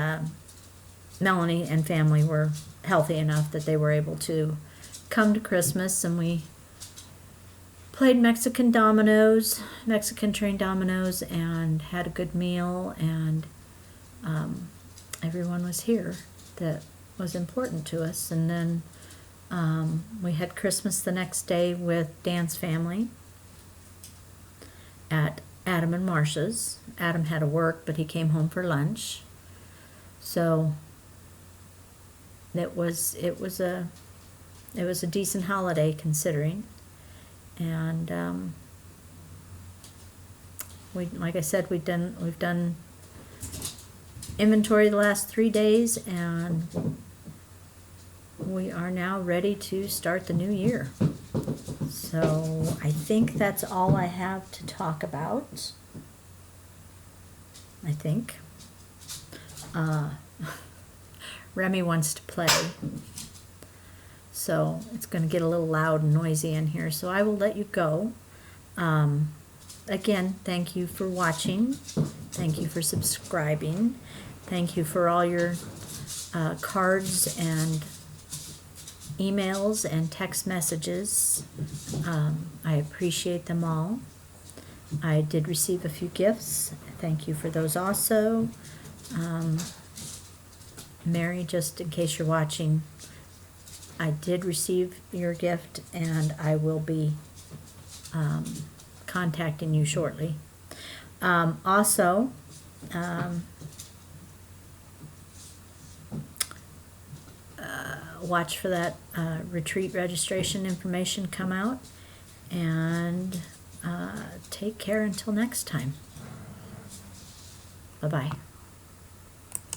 Melanie and family were healthy enough that they were able to come to Christmas, and we played Mexican train dominoes, and had a good meal, and everyone was here that was important to us. And then we had Christmas the next day with Dan's family at Adam and Marcia's. Adam had to work, but he came home for lunch. So it was a decent holiday considering. And like I said, we've done inventory the last 3 days, and we are now ready to start the new year. So I think that's all I have to talk about. I think. Remy wants to play, so it's going to get a little loud and noisy in here, so I will let you go. Again, thank you for watching. Thank you for subscribing. Thank you for all your cards and emails and text messages. I appreciate them all. I did receive a few gifts. Thank you for those also. Mary, just in case you're watching, I did receive your gift, and I will be contacting you shortly. Also, watch for that retreat registration information come out, and take care until next time. Bye-bye.